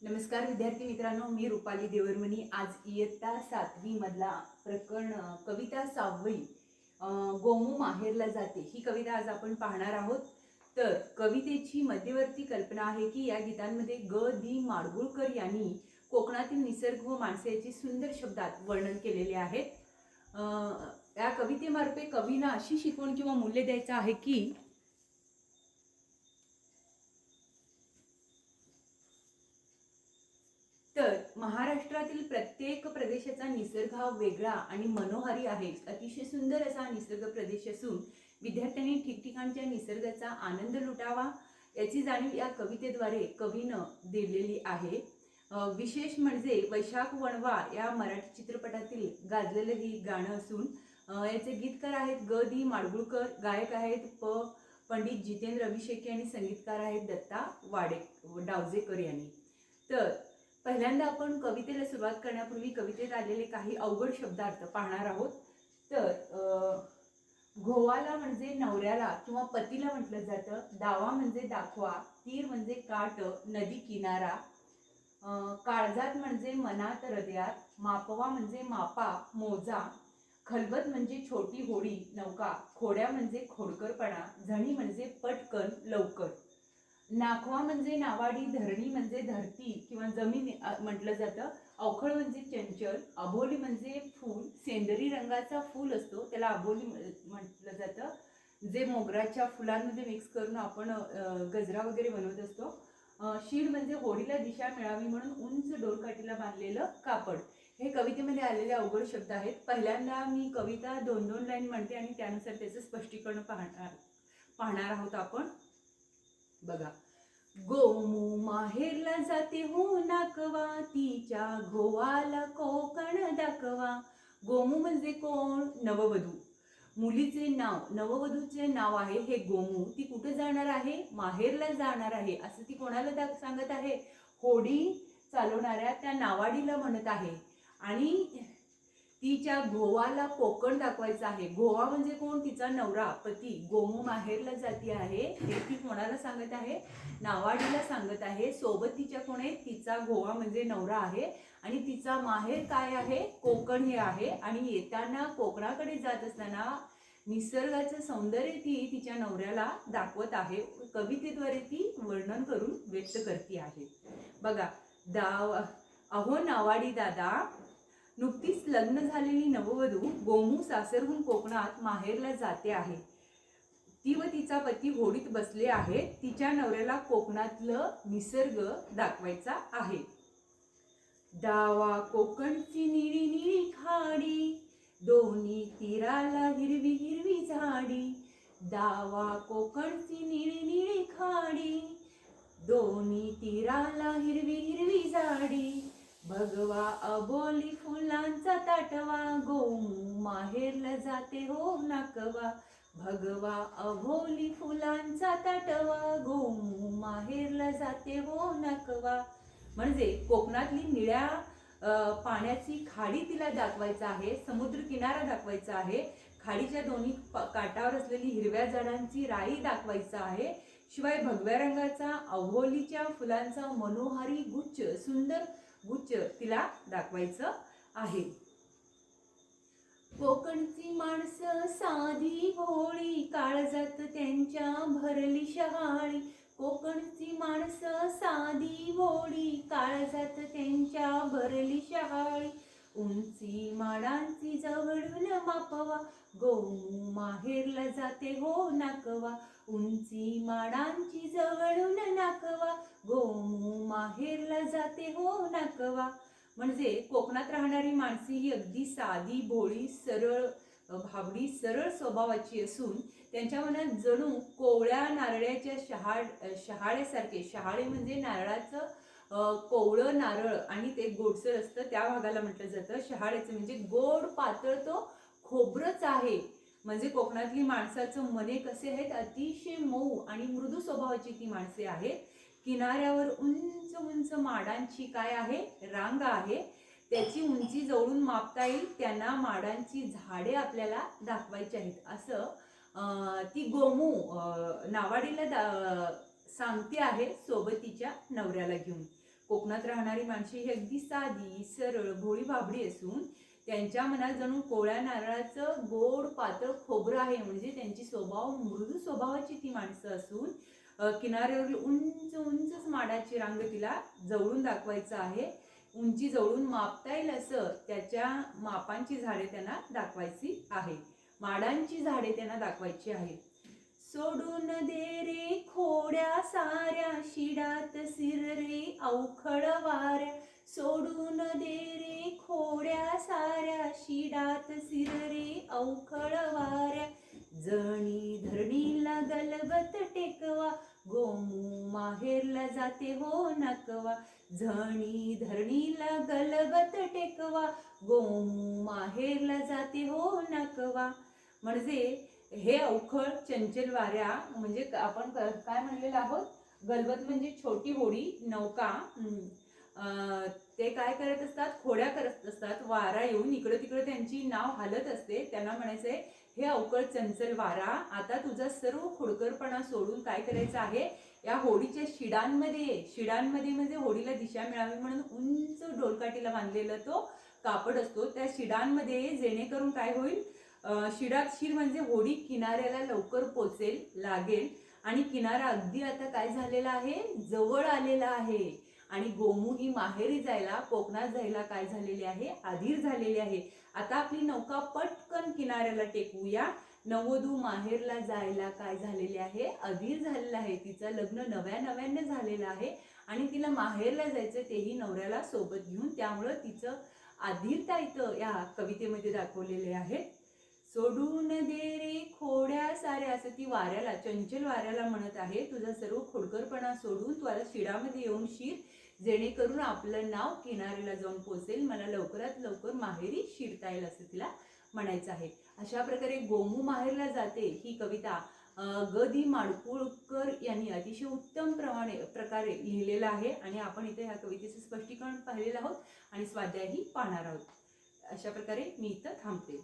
नमस्कार विद्यार्थी मित्रांनो, मी रुपाली देवरमनी। आज इयत्ता 7वी मधला प्रकरण कविता 6वी गोमू माहेरला जाते ही कविता आज आपण पाहणार आहोत। तर कवितेची मध्यवर्ती कल्पना आहे की या गीतांमध्ये ग दी माडगुळकर यांनी कोकणातील निसर्ग व माणसे याची सुंदर शब्दात वर्णन केलेले आहे। या कवितेमार्फत कवींना अशी शिकवण किंवा मूल्य द्यायचं आहे की तर महाराष्ट्रातील प्रत्येक प्रदेशाचा निसर्ग हा वेगळा आणि मनोहारी आहे। अतिशय सुंदर असा निसर्ग प्रदेश असून विद्यार्थ्यांनी ठिकठिकाणच्या निसर्गाचा आनंद लुटावा याची जाणीव या कवितेद्वारे कवीनं दिलेली आहे। विशेष म्हणजे वैशाख वणवा या मराठी चित्रपटातील गाजलेलं हे गाणं असून याचे गीतकार आहेत ग दी माडगुळकर, गायक आहेत पंडित जितेंद्र अभिषेकी आणि संगीतकार आहेत दत्ता डावजेकर यांनी। तर पहिल्यांदा आपण कवितेला सुरुवात करण्यापूर्वी कवितेत आलेले काही अवघड शब्दार्थ पाहणार आहोत। तर घोवाला म्हणजे नवऱ्याला किंवा पतीला म्हटलं जातं, दावा म्हणजे दाखवा, तीर म्हणजे काठ, नदी किनारा, काळजात म्हणजे मनात हृदयात, मापवा म्हणजे मापा मोजा, खलबत म्हणजे छोटी होडी नौका, खोड्या म्हणजे खोडकरपणा, झणी म्हणजे पटकन लवकर, नाखवा म्हणजे नावाडी, धरणी म्हणजे धरती किंवा जमीन म्हटलं जातं, अवखळ म्हणजे चंचल, अबोली म्हणजे फूल, सेंदरी रंगाचा फूल असतो त्याला अबोली म्हटलं जातं, जे मोगराच्या फुलांमध्ये मिक्स करून आपण गजरा वगैरे बनवत असतो, शीड म्हणजे होडीला दिशा मिळावी म्हणून उंच डोरकाठीला बांधलेलं कापड। हे कवितेमध्ये आलेले अवघड शब्द आहेत। पहिल्यांदा मी कविता 2-2 लाईन म्हणते आणि त्यानुसार त्याचं स्पष्टीकरण पाहणार आहोत आपण। बघा, गोमू माहेरला जाते हो नाकवा, तिच्या घोवाला कोकण दाखवा। गोमू म्हणजे कोण? नववधू। मुलीचे नाव, नववधूचे नाव आहे हे गोमू। ती कुठे जाणार आहे? माहेरला जाणार आहे असं ती कोणाला सांगत आहे? होडी चालवणाऱ्या त्या नावाडीला म्हणत आहे। आणि तिच्या घोवाला कोकण दाखवायचं आहे। घोवा म्हणजे कोण? तिचा नवरा, पती। गोमू माहेरला जाती आहे हे ती कोणाला सांगत आहे? नावाडीला सांगत आहे। सोबत तिच्या कोण आहे? तिचा घोवा म्हणजे नवरा आहे आणि तिचा माहेर काय आहे? कोकण हे आहे। आणि येताना कोकणाकडे जात असताना निसर्गाचं सौंदर्य ती तिच्या नवऱ्याला दाखवत आहे। कवितेद्वारे ती वर्णन करून व्यक्त करते आहे। बघा, अहो नावाडी दादा, नुकतीच लग्न झालेली नववधू गोमू सासरहून कोकणात माहेरला जाते आहे। ती व तिचा पती होडीत बसले आहेत। तिच्या नवऱ्याला कोकणातलं निसर्ग दाखवायचा आहे। दावा कोकणची निळी निळी खाडी, दोन्ही तीराला हिरवी हिरवी झाडी, दावा कोकणची निळी निळी खाडी, दोन्ही तीराला हिरवी हिरवी झाडी, भगवा अबोली फुलांचा ताटवा, गोमू माहेरला जाते हो नाकवा, भगवा अबोली फुलांचा ताटवा, गोमू माहेरला जाते हो नाकवा। म्हणजे कोकणातली निळ्या पाण्याची खाडी तिला दाखवायचं आहे, समुद्र किनारा दाखवायचा आहे, खाडीच्या दोन्ही काठावर असलेली हिरव्या झाडांची राई दाखवायचं आहे, शिवाय भगव्या रंगाचा अबोलीच्या फुलांचा मनोहारी गुच्छ, सुंदर गुच्छ तिला दाखवायचं आहे। कोकणची माणसं साधी भोळी, काळजात त्यांच्या भरली शहाळी, कोकणची माणसं साधी भोळी, काळजात त्यांच्या भरली शहाळी, उंची माडांची जवळून मापवा, गोमू माहेरला जाते हो नाकवा, उंची माडांची जवळून नाकवा, गोमू माहेरला जाते हो नाकवा। म्हणजे कोकणात राहणारी माणसे ही अगदी साधी भोळी सरळ भाबडी सरळ स्वभावाची असून त्यांच्या मनात जणू कोवळ्या नारळाच्या शहाळ्यासारखे, शहाळे म्हणजे नारळाचं कोवळं नारळ आणि ते गोडसर असतं त्या भागाला म्हटलं जातं शहाळ्याचं, म्हणजे गोड पातळ तो खोबरच आहे। म्हणजे कोकणातली माणसाचं मने कसे आहेत? अतिशय मऊ आणि मृदू स्वभावाची ती माणसे आहेत। किनाऱ्यावर उंच उंच माडांची काय आहे? रांग आहे। त्याची उंची जवळून मापता येईल, त्यांना माडांची झाडे आपल्याला दाखवायची आहेत असं ती गोमू नावाडीला सांगते आहे सोबतीच्या नवऱ्याला घेऊन। कोकणात राहणारी माणसे ही अगदी साधी सरळ भोळी भाबडी असून त्यांच्या मनात जणू कोवळ्या नारळाचं गोड पातळ खोबरं आहे. म्हणजे त्यांची मृदू स्वभावाची ती माणसं असून किनाऱ्यावरील उंच उंच माडाची रांग तिला जवळून दाखवायचं आहे. उंची जवळून मापता येईल असं त्याच्या मापांची झाडे त्यांना दाखवायची आहे. माडांची झाडे त्यांना दाखवायची आहे. सोडून दे रे खोड्या साऱ्या शिडात शिर रे अवखळ वाऱ्या. सोडून दे रे खोड्या साऱ्या शिडात शिर रे अवखळ वाऱ्या. जणी धरणीला गलबत टेकवा गोमू माहेरला जाते हो नकवा. जणी धरणीला गलबत टेकवा गोमू माहेरला जाते हो नकवा. म्हणजे हे अवखळ चंचल वाऱ्या म्हणजे आपण काय म्हणलेलं आहोत, गलबत म्हणजे छोटी होडी नौका. ते काय करत असतात, खोड्या करत असतात. वारा येऊन इकडं तिकडं त्यांची नाव हालत असते. त्यांना म्हणायचंय हे अवखळ चंचल वारा, आता तुझा सर्व खोडकरपणा सोडून काय करायचं आहे, या होडीच्या शिडांमध्ये म्हणजे होडीला दिशा मिळावी म्हणून उंच डोलकाठीला बांधलेला तो कापड असतो. त्या शिडांमध्ये जेणेकरून काय होईल, शिडात शिर म्हणजे होडी किनाऱ्याला लवकर पोचेल लागेल. आणि किनारा अगदी आता काय झालेला आहे, जवळ आलेला आहे. आणि गोमू ही माहेरी जायला, कोकणात जायला काय झालेली आहे, अधीर झालेली आहे. आता आपली नौका पटकन किनाऱ्याला टेकवूया. नववधू माहेरला जायला काय झालेले आहे, अधीर झालेलं आहे. तिचं लग्न नव्याने झालेलं आहे आणि तिला माहेरला जायचं, तेही नवऱ्याला सोबत घेऊन. त्यामुळं तिचं अधीरता इथं या कवितेमध्ये दाखवलेले आहे. सोडून दे रे खोड्या साऱ्या, असं ती वाऱ्याला, चंचल वाऱ्याला म्हणत आहे, तुझा सर्व खोडकरपणा सोडून तू आता शिडामध्ये येऊन शिर, जेणेकरून आपलं नाव किनाऱ्याला जाऊन पोचेल. मला लवकरात लवकर माहेरी शिरता येईल असं तिला म्हणायचं आहे. अशा प्रकारे गोमू माहेरला जाते ही कविता ग दि माडगूळकर यांनी अतिशय उत्तम प्रकारे लिहिलेलं आहे. आणि आपण इथे ह्या कवितेचं स्पष्टीकरण पाहिलेलं आहोत आणि स्वाध्यायही पाहणार आहोत. अशा प्रकारे मी इथं थांबते.